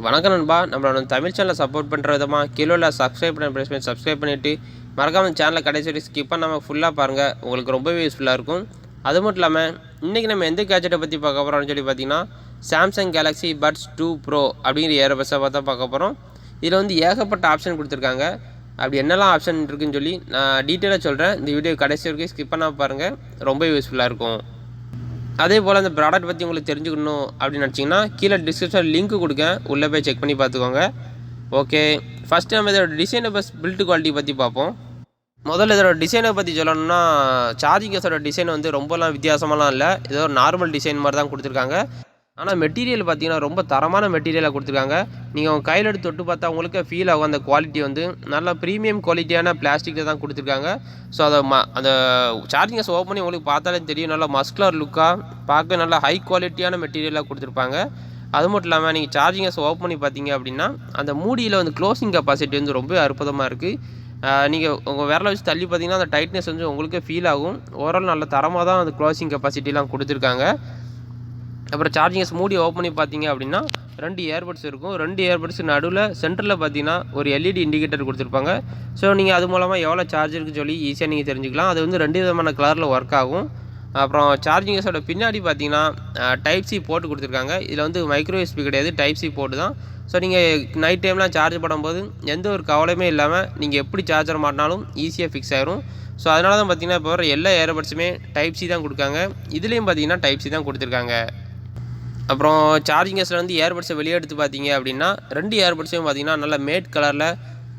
வணக்கம் நண்பா. நம்மளோட தமிழ் சேனலை சப்போர்ட் பண்ணுற விதமாக கீழே உள்ள சப்ஸ்கிரைப் பண்ணி சப்ஸ்கிரைப் பண்ணிவிட்டு மறக்காமல் சேனலை கடைசி வரைக்கும் ஸ்கிப் பண்ணாமல் ஃபுல்லாக பாருங்கள். உங்களுக்கு ரொம்பவே யூஸ்ஃபுல்லாக இருக்கும். அது மட்டும் இல்லாமல் இன்றைக்கி நம்ம எந்த கேஜெட்டை பற்றி பார்க்க போகிறோம்னு சொல்லி பார்த்தீங்கன்னா சாம்சங் கேலக்ஸி பட்ஸ் 2 ப்ரோ அப்படிங்கிற இயர்பட்ஸை பார்த்தா பார்க்க போகிறோம். இதில் வந்து ஏகப்பட்ட ஆப்ஷன் கொடுத்துருக்காங்க. அப்படி என்னெல்லாம் ஆப்ஷன் இருக்குதுன்னு சொல்லி நான் டீட்டெயிலாக சொல்கிறேன். இந்த வீடியோ கடைசி வரைக்கும் ஸ்கிப் பண்ணாமல் பாருங்கள், ரொம்ப யூஸ்ஃபுல்லாக இருக்கும். அதே போல் அந்த ப்ராடக்ட் பற்றி உங்களுக்கு தெரிஞ்சுக்கணும் அப்படின்னு நினச்சிங்கன்னா கீழே டிஸ்கிரிப்ஷன் லிங்க் கொடுக்கேன், உள்ளே போய் செக் பண்ணி பார்த்துக்கோங்க. ஓகே, ஃபஸ்ட்டு நம்ம இதோட டிசைனை பில்ட் குவாலிட்டி பற்றி பார்ப்போம். முதல்ல இதோட டிசைனை பற்றி சொல்லணும்னா சார்ஜிங் கேஸோட டிசைன் வந்து ரொம்பலாம் வித்தியாசமாலாம் இல்லை, ஏதோ ஒரு நார்மல் டிசைன் மாதிரி தான் கொடுத்துருக்காங்க. ஆனால் மெட்டீரியல் பார்த்தீங்கன்னா ரொம்ப தரமான மெட்டீரியலாக கொடுத்துருக்காங்க. நீங்கள் உங்கள் கையில் எடுத்து தொட்டு பார்த்தா உங்களுக்கு ஃபீல் ஆகும். அந்த குவாலிட்டி வந்து நல்லா ப்ரீமியம் குவாலிட்டியான பிளாஸ்டிக்கில் தான் கொடுத்துருக்காங்க. ஸோ அதை அந்த சார்ஜிங் கேஸ் ஓப்பன் பண்ணி உங்களுக்கு பார்த்தாலே தெரியும், நல்லா மஸ்குலர் லுக்காக பார்க்க நல்லா ஹை குவாலிட்டியான மெட்டீரியலாக கொடுத்துருப்பாங்க. அது மட்டும் இல்லாமல் நீங்கள் சார்ஜிங் கேஸ் ஓப்பன் பண்ணி பார்த்தீங்க அப்படின்னா அந்த மூடியில் வந்து க்ளோசிங் கெப்பாசிட்டி வந்து ரொம்ப அற்புதமாக இருக்குது. நீங்கள் உங்கள் விரலை வச்சு தள்ளி பார்த்தீங்கன்னா அந்த டைட்னஸ் வந்து உங்களுக்கே ஃபீல் ஆகும். ஓரளவு நல்ல தரமாக தான் அந்த க்ளோசிங் கெப்பாசிட்டிலாம் கொடுத்துருக்காங்க. அப்புறம் சார்ஜிங் கேஸ் மூடி ஓப்பன் பண்ணி பார்த்தீங்க அப்படின்னா 2 இயர்பட்ஸ் இருக்கும். 2 இயர்பட்ஸ் நடுவில் சென்டரில் பார்த்தீங்கன்னா ஒரு எல்இடி இண்டிகேட்டர் கொடுத்துருப்பாங்க. ஸோ நீங்கள் அது மூலமாக எவ்வளோ சார்ஜ் இருக்குன்னு சொல்லி ஈஸியாக நீங்கள் தெரிஞ்சுக்கலாம். அது வந்து 2 விதமான கலரில் ஒர்க் ஆகும். அப்புறம் சார்ஜிங் கேஸோட பின்னாடி பார்த்தீங்கன்னா டைப் சி போட்டு கொடுத்துருக்காங்க. இதில் வந்து மைக்ரோ யூஎஸ்பி கிடையாது, டைப் சி போட்டு தான். ஸோ நீங்கள் நைட் டைம்லாம் சார்ஜ் பண்ணும்போது எந்த ஒரு கவலையுமே இல்லாமல் நீங்கள் எப்படி சார்ஜர் மாட்டினாலும் ஈஸியாக ஃபிக்ஸ் ஆயிரும். ஸோ அதனால தான் பார்த்தீங்கன்னா இப்போ வர எல்லா இயர்பட்ஸுமே டைப் சி தான் கொடுக்காங்க. இதுலேயும் பார்த்தீங்கன்னா டைப் சி தான் கொடுத்துருக்காங்க. அப்புறம் சார்ஜிங் கேஸில் வந்து இயர்பட்ஸை வெளியே எடுத்து பார்த்தீங்க அப்படின்னா 2 இயர்பட்ஸையும் பார்த்தீங்கன்னா நல்லா மேட் கலரில்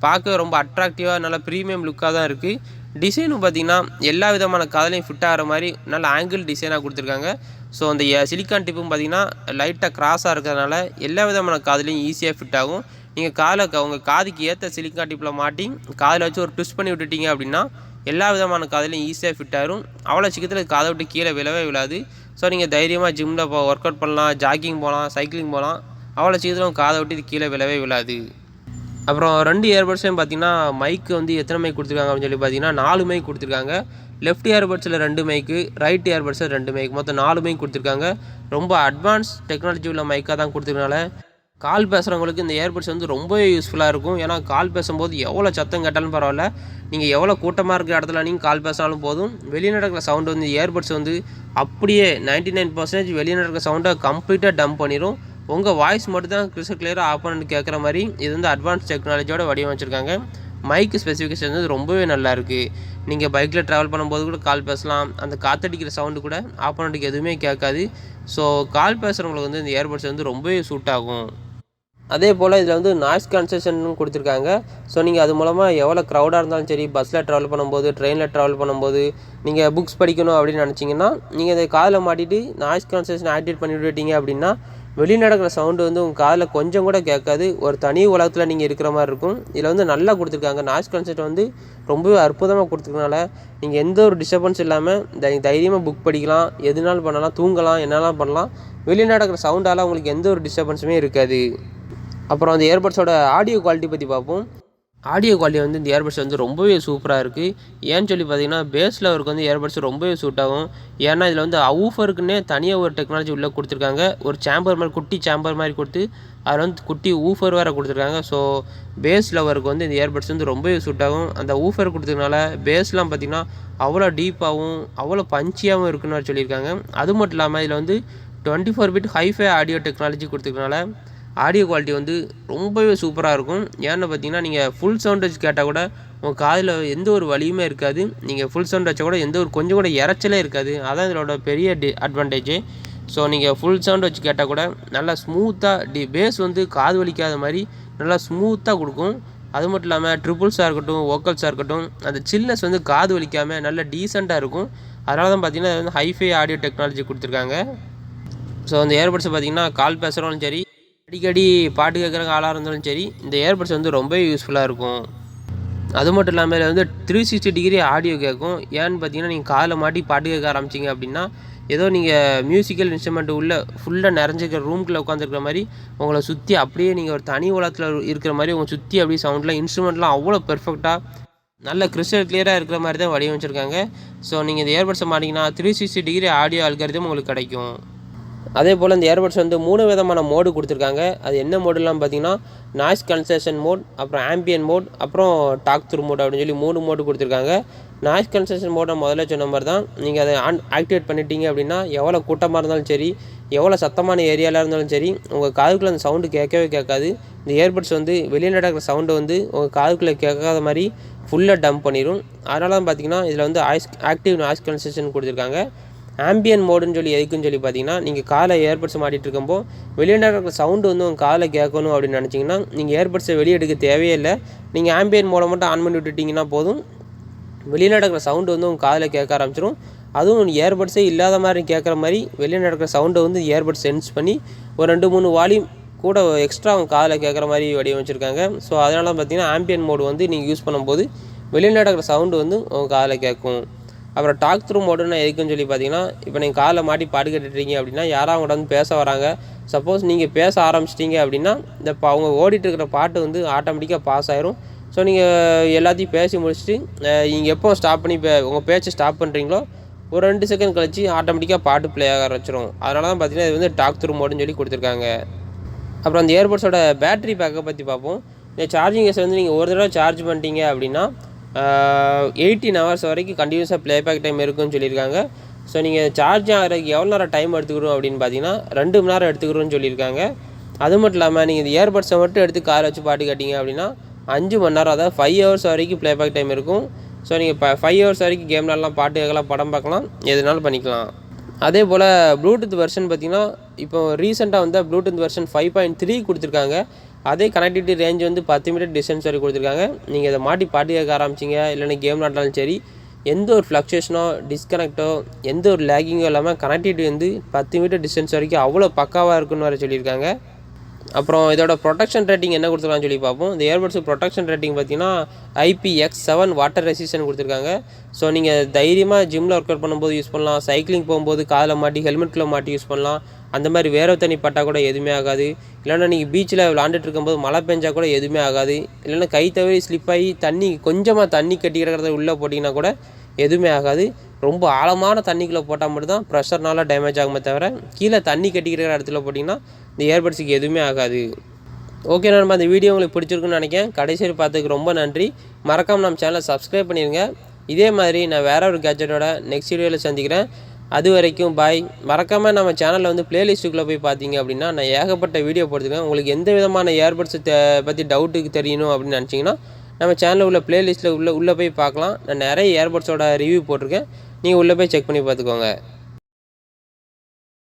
பார்க்க ரொம்ப அட்ராக்டிவாக நல்லா ப்ரீமியம் லுக்காக தான் இருக்குது. டிசைனும் பார்த்தீங்கன்னா எல்லா விதமான காதலையும் ஃபிட் ஆகிற மாதிரி நல்ல ஆங்கிள் டிசைனாக கொடுத்துருக்காங்க. ஸோ அந்த சிலிக்கான் டிப்பும் பார்த்தீங்கன்னா லைட்டாக கிராஸாக இருக்கிறதுனால எல்லா விதமான காதலையும் ஈஸியாக ஃபிட் ஆகும். நீங்கள் உங்கள் காதுக்கு ஏற்ற சிலிக்கான் டிப்பில் மாட்டி காதில் வச்சு ஒரு ட்விஸ்ட் பண்ணி விட்டுட்டீங்க அப்படின்னா எல்லா விதமான காதலையும் ஈஸியாக ஃபிட் ஆகிரும். அவ்வளோ சீக்கிரத்தில் காதை விட்டு கீழே விழாது. ஸோ நீங்கள் தைரியமாக ஜிம்மில் ஒர்க் அவுட் பண்ணலாம், ஜாக்கிங் போகலாம், சைக்கிளிங் போகலாம். அவ்வளோ சீக்கிரம் காதை விட்டு இது கீழே விழாது. அப்புறம் 2 இயர்பட்ஸையும் பார்த்தீங்கன்னா மைக்கு வந்து எத்தனை மைக் கொடுத்துருக்காங்க அப்படின்னு சொல்லி பார்த்தீங்கன்னா 4 மைக் கொடுத்துருக்காங்க. லெஃப்ட் இயர்பட்ஸில் 2 மைக்கு, ரைட் இயர்பட்ஸில் 2 மைக், மொத்தம் 4 மைக் கொடுத்துருக்காங்க. ரொம்ப அட்வான்ஸ் டெக்னாலஜி உள்ள மைக்காக தான் கொடுத்துருக்கனால கால் பேசுகிறவங்களுக்கு இந்த இயர்பட்ஸ் வந்து ரொம்பவே யூஸ்ஃபுல்லாக இருக்கும். ஏன்னா கால் பேசும்போது எவ்வளோ சத்தம் கேட்டாலும் பரவாயில்ல, நீங்கள் எவ்வளோ கூட்டமாக இருக்கிற இடத்துல நீங்கள் கால் பேசினாலும் போதும், வெளியே நடக்கிற சவுண்டு வந்து இயர்பட்ஸ் வந்து அப்படியே 99% வெளியே நடக்கிற சவுண்டை கம்ப்ளீட்டாக டம்ப் பண்ணிடும். உங்கள் வாய்ஸ் மட்டும் தான் கிளியராக ஆஃப் பண்ணிட்டு கேட்குற மாதிரி இது வந்து அட்வான்ஸ் டெக்னாலஜியோட வடிவமைச்சிருக்காங்க. மைக்கு ஸ்பெசிஃபிகேஷன் வந்து ரொம்பவே நல்லா இருக்குது. நீங்கள் பைக்கில் ட்ராவல் பண்ணும்போது கூட கால் பேசலாம். அந்த காற்றடிக்கிற சவுண்டு கூட ஆப்போனண்ட்டுக்கு எதுவுமே கேட்காது. ஸோ கால் பேசுகிறவங்களுக்கு வந்து இந்த இயர்பட்ஸ் வந்து ரொம்பவே சூட் ஆகும். அதே போல் இதில் வந்து நாய்ஸ் கேன்சலேஷனும் கொடுத்துருக்காங்க. ஸோ நீங்கள் அது மூலமாக எவ்வளோ க்ரௌடாக இருந்தாலும் சரி, பஸ்ஸில் ட்ராவல் பண்ணும்போது, ட்ரெயினில் ட்ராவல் பண்ணும்போது, நீங்கள் புக்ஸ் படிக்கணும் அப்படின்னு நினச்சிங்கன்னா நீங்கள் இதை காதில் மாட்டிட்டு நாய்ஸ் கேன்சலேஷன் ஆக்டிவேட் பண்ணி விட்டுட்டீங்க அப்படின்னா வெளியே நடக்கிற சவுண்டு வந்து உங்கள் காதில் கொஞ்சம் கூட கேட்காது. ஒரு தனி உலகத்தில் நீங்கள் இருக்கிற மாதிரி இருக்கும். இதில் வந்து நல்லா கொடுத்துருக்காங்க. நாய்ஸ் கேன்சலேஷன் வந்து ரொம்பவே அற்புதமாக கொடுத்துருக்கனால நீங்கள் எந்த ஒரு டிஸ்டர்பன்ஸ் இல்லாமல் தைரியமாக புக் படிக்கலாம், எதுனாலும் பண்ணலாம், தூங்கலாம், என்னெல்லாம் பண்ணலாம். வெளியே நடக்கிற சவுண்டால் உங்களுக்கு எந்த ஒரு டிஸ்டர்பன்ஸுமே இருக்காது. அப்புறம் அந்த இயர்பட்ஸோட ஆடியோ குவாலிட்டி பற்றி பார்ப்போம். ஆடியோ குவாலிட்டி வந்து இந்த இயர்பட்ஸ் வந்து ரொம்பவே சூப்பராக இருக்குது. ஏன்னு சொல்லி பார்த்தீங்கன்னா பேஸில் அவருக்கு வந்து இயர்பட்ஸ் ரொம்பவே சூட் ஆகும். ஏன்னா இதில் வந்து ஊஃபருக்குன்னே தனியாக ஒரு டெக்னாலஜி உள்ளே கொடுத்துருக்காங்க. ஒரு சேம்பர் மாதிரி, குட்டி சேம்பர் மாதிரி கொடுத்து அதில் வந்து குட்டி ஊஃபர் வேறு கொடுத்துருக்காங்க. ஸோ பேஸ் லவருக்கு வந்து இந்த இயர்பட்ஸ் வந்து ரொம்பவே சூட் ஆகும். அந்த ஊஃபர் கொடுத்ததுனால பேஸ்லாம் பார்த்திங்கன்னா அவ்வளோ டீப்பாகவும் அவ்வளோ பஞ்சியாகவும் இருக்குன்னு சொல்லியிருக்காங்க. அது மட்டும் இல்லாமல் இதில் வந்து 24 பிட் ஹைஃபை ஆடியோ டெக்னாலஜி கொடுத்துருக்கனால ஆடியோ குவாலிட்டி வந்து ரொம்பவே சூப்பராக இருக்கும். ஏன்னு பார்த்தீங்கன்னா நீங்கள் ஃபுல் சவுண்ட் வச்சு கேட்டால் கூட உங்கள் காதில் எந்த ஒரு வலியுமே இருக்காது. நீங்கள் ஃபுல் சவுண்ட் வச்சா கூட எந்த ஒரு கொஞ்சம் கூட இறைச்சலே இருக்காது. அதான் இதோட பெரிய அட்வான்டேஜ். ஸோ நீங்கள் ஃபுல் சவுண்ட் வச்சு கேட்டால் கூட நல்லா ஸ்மூத்தாக பேஸ் வந்து காது வலிக்காத மாதிரி நல்லா ஸ்மூத்தாக கொடுக்கும். அது மட்டும் இல்லாமல் ட்ரிபிள்ஸாக இருக்கட்டும், வோக்கல்ஸாக இருக்கட்டும், அந்த சில்னஸ் வந்து காது வலிக்காமல் நல்ல டீசெண்டாக இருக்கும். அதனால தான் பார்த்தீங்கன்னா அது வந்து ஹைஃபை ஆடியோ டெக்னாலஜி கொடுத்துருக்காங்க. ஸோ அந்த இயர்பட்ஸை பார்த்தீங்கன்னா கால் பேசுகிறவங்களும் சரி, அடிக்கடி பாட்டு கேட்குறவங்க ஆளாக இருந்தாலும் சரி, இந்த இயர்பட்ஸ் வந்து ரொம்ப யூஸ்ஃபுல்லாக இருக்கும். அது மட்டும் இல்லாமல் இதில் வந்து 360 டிகிரி ஆடியோ கேட்கும். ஏன்னு பார்த்தீங்கன்னா நீங்கள் காதில் மாட்டி பாட்டு கேட்க ஆரம்பிச்சிங்க அப்படின்னா ஏதோ நீங்கள் மியூசிக்கல் இன்ஸ்ட்ருமெண்ட் உள்ளே ஃபுல்லாக நிறைஞ்சிருக்கிற ரூம்குள்ளே உட்காந்துருக்கிற மாதிரி உங்களை சுற்றி அப்படியே நீங்கள் ஒரு தனி உலகத்தில் இருக்கிற மாதிரி உங்களை சுற்றி அப்படியே சவுண்டில் இன்ஸ்ட்ருமெண்ட்லாம் அவ்வளோ பெர்ஃபெக்டாக நல்ல கிறிஸ்டல் கிளியராக இருக்கிற மாதிரி தான் வடிவமைச்சிருக்காங்க. ஸோ நீங்கள் இந்த இயர்பட்ஸை மாட்டிங்கன்னா 360 டிகிரி ஆடியோ அல்காரிதம் உங்களுக்கு கிடைக்கும். அதே போல் இந்த இயர்பட்ஸ் வந்து 3 விதமான மோடு கொடுத்துருக்காங்க. அது என்ன மோடுலாம் பார்த்தீங்கன்னா, நாய்ஸ் கன்செஷன் மோட், அப்புறம் ஆம்பியன் மோட், அப்புறம் டாக் த்ரூ மோட் அப்படின்னு சொல்லி 3 மோடு கொடுத்துருக்காங்க. நாய்ஸ் கன்செஷன் மோட் நான் முதல்ல சொன்ன மாதிரி தான். நீங்கள் அதை ஆக்டிவேட் பண்ணிட்டீங்க அப்படின்னா, எவ்வளோ கூட்டமாக இருந்தாலும் சரி, எவ்வளோ சத்தமான ஏரியாவில் இருந்தாலும் சரி, உங்கள் காதுக்குள்ளே அந்த சவுண்டு கேட்கவே கேட்காது. இந்த இயர்பட்ஸ் வந்து வெளியே நடக்கிற சவுண்டை வந்து உங்கள் காதுக்குள்ளே கேட்காத மாதிரி ஃபுல்லாக டம்ப் பண்ணிடும். அதனால தான் பார்த்தீங்கன்னா, இதில் வந்து ஆக்டிவ் நாய்ஸ் கன்செஷன் கொடுத்துருக்காங்க. ஆம்பியன் மோடுன்னு சொல்லி எதுக்குன்னு சொல்லி பார்த்தீங்கன்னா, நீங்கள் காதில் ஏர்பட்ஸ் மாட்டிகிட்டு இருக்கும்போது வெளியே நடக்கிற சவுண்டு வந்து உங்கள் காதில் கேட்கணும் அப்படின்னு நினச்சிங்கன்னா, நீங்கள் ஏர்பட்ஸை வெளியே எடுக்க தேவையே இல்லை. நீங்கள் ஆம்பியன் மோடை மட்டும் ஆன் பண்ணி விட்டுட்டிங்கன்னா போதும், வெளியே நடக்கிற சவுண்டு வந்து உங்கள் காதில் கேட்க ஆரம்பிச்சிடும். அதுவும் ஏர்பட்ஸே இல்லாத மாதிரி கேட்குற மாதிரி வெளியே நடக்கிற சவுண்டை வந்து ஏர்பட்ஸ் சென்ஸ் பண்ணி ஒரு 2-3 வால்யூம் கூட எக்ஸ்ட்ரா அவங்க காதில் கேட்குற மாதிரி வடிவமைச்சிருக்காங்க. ஸோ அதனால தான் பார்த்தீங்கன்னா, ஆம்பியன் மோடு வந்து நீங்கள் யூஸ் பண்ணும்போது வெளியே நடக்கிற சவுண்டு வந்து உங்கள் காதில் கேட்கும். அப்புறம் டாக் த்ரூ மோடுன்னு எதுக்குன்னு சொல்லி பார்த்தீங்கன்னா, இப்போ நீங்கள் காதில் மாட்டி பாட்டு கேட்டுட்ருக்கீங்க அப்படின்னா, யாராவது அவங்கள்ட்ட வந்து பேச வராங்க. சப்போஸ் நீங்கள் பேச ஆரம்பிச்சிட்டிங்க அப்படின்னா, இந்த அவங்க ஓடிட்டுருக்கிற பாட்டு வந்து ஆட்டோமேட்டிக்காக பாஸ் ஆயிரும். ஸோ நீங்கள் எல்லாத்தையும் பேசி முடிச்சுட்டு நீங்கள் எப்போ ஸ்டாப் பண்ணி உங்கள் பேச்சை ஸ்டாப் பண்ணுறீங்களோ, ஒரு 2 செகண்ட் கழிச்சு ஆட்டோமேட்டிக்காக பாட்டு ப்ளே ஆக ஆரம்பிச்சிடும். அதனால தான் பார்த்தீங்கன்னா, இது வந்து டாக் த்ரூ மோடுன்னு சொல்லி கொடுத்துருக்காங்க. அப்புறம் அந்த இயர்பட்ஸோட பேட்டரி பேக்கை பற்றி பார்ப்போம். இந்த சார்ஜிங் கேஸ் வந்து நீங்கள் ஒரு தடவை சார்ஜ் பண்ணிட்டீங்க அப்படின்னா 18 ஹவர்ஸ் வரைக்கும் கண்டினியூஸாக ப்ளேபேக் டைம் இருக்குன்னு சொல்லியிருக்காங்க. ஸோ நீங்கள் சார்ஜ் ஆகிறதுக்கு எவ்வளோ நேரம் டைம் எடுத்துக்கிறோம் அப்படின்னு பார்த்தீங்கன்னா 2 மணி நேரம் எடுத்துக்கிறோன்னு சொல்லியிருக்காங்க. அது மட்டும் இல்லாமல் நீங்கள் இந்த இயர்பட்ஸை மட்டும் எடுத்து காரை வச்சு பாட்டு கேட்டிங்க அப்படின்னா 5 மணி நேரம், அதாவது 5 ஹவர்ஸ் வரைக்கும் ப்ளேபேக் டைம் இருக்கும். ஸோ நீங்கள் 5 ஹவர்ஸ் வரைக்கும் கேம் விளாட்லாம், பாட்டு கேட்கலாம், படம் பார்க்கலாம், எதுனாலும் பண்ணிக்கலாம். அதே போல் ப்ளூடூத் வெர்ஷன் பார்த்திங்கன்னா, இப்போ ரீசெண்டாக வந்து ப்ளூடூத் வெர்ஷன் 5.3 கொடுத்துருக்காங்க. அதே கனெக்டிவிட்டி ரேஞ்ச் வந்து 10 மீட்டர் டிஸ்டன்ஸ் வரை கொடுத்துருக்காங்க. நீங்கள் இதை மாட்டி பாட்டு கேட்க ஆரம்பிச்சிங்க, இல்லைன்னா கேம் விளாட்டாலும் சரி, எந்த ஒரு ஃப்ளக்சுவேஷனோ, டிஸ்கனெக்டோ, எந்த ஒரு லேகிங்கோ இல்லாமல் கனெக்டிவிட்டி வந்து 10 மீட்டர் டிஸ்டன்ஸ் வரைக்கும் அவ்வளோ பக்காவாக இருக்குன்னு வர சொல்லியிருக்காங்க. அப்புறம் இதோட ப்ரொடெக்ஷன் ரேட்டிங் என்ன கொடுத்துருக்கான்னு சொல்லி பார்ப்போம். இந்த இயர்பட்ஸு ப்ரொடெக்ஷன் ரேட்டிங் பார்த்தீங்கன்னா IPX7 வாட்டர் ரெசிஸ்டன்ட் கொடுத்துருக்காங்க. ஸோ நீங்கள் தைரியமாக ஜிம்மில் ஒர்க் அவுட் பண்ணும்போது யூஸ் பண்ணலாம், சைக்கிளிங் போகும்போது காதில் மாட்டி ஹெல்மெட்டில் மாட்டி யூஸ் பண்ணலாம். அந்த மாதிரி வேர்வை தண்ணி பட்டால் கூட எதுவுமே ஆகாது. இல்லைன்னா நீங்கள் பீச்சில் விளாண்டுட்டு இருக்கும்போது மழை பெஞ்சால் கூட எதுவுமே ஆகாது. இல்லைன்னா கை தவறி ஸ்லிப் ஆகி கொஞ்சமாக தண்ணி கட்டி கிடக்கிறத உள்ளே போட்டிங்கன்னா கூட எதுவுமே ஆகாது. ரொம்ப ஆழமான தண்ணிக்குள்ளே போட்டால் மட்டும்தான் ப்ரெஷர்னால டேமேஜ் ஆகுமே தவிர, கீழே தண்ணி கட்டிக்கிற இடத்துல போட்டிங்கன்னா இந்த இயர்பட்ஸுக்கு எதுவுமே ஆகாது. ஓகே நண்பா, இந்த வீடியோ உங்களுக்கு பிடிச்சிருக்குன்னு நினைக்கிறேன். கடைசி பார்த்ததுக்கு ரொம்ப நன்றி. மறக்காமல் நம்ம சேனலை சப்ஸ்கிரைப் பண்ணிடுங்க. இதே மாதிரி நான் வேற ஒரு கேட்ஜெட்டோட நெக்ஸ்ட் வீடியோவில் சந்திக்கிறேன். அது வரைக்கும் பாய். மறக்காமல் நம்ம சேனலில் வந்து ப்ளேலிஸ்ட்டுக்குள்ளே போய் பார்த்தீங்க அப்படின்னா நான் ஏகப்பட்ட வீடியோ போட்டுருக்கேன். உங்களுக்கு எந்த விதமான இயர்பட்ஸை பற்றி டவுட்டுக்கு தெரியணும் அப்படின்னு நினச்சிங்கன்னா நம்ம சேனலில் உள்ள ப்ளேலிஸ்ட்டில் உள்ளே போய் பார்க்கலாம். நான் நிறைய இயர்பட்ஸோட ரிவ்யூ போட்டிருக்கேன். நீங்கள் உள்ளே போய் செக் பண்ணி பார்த்துக்கோங்க.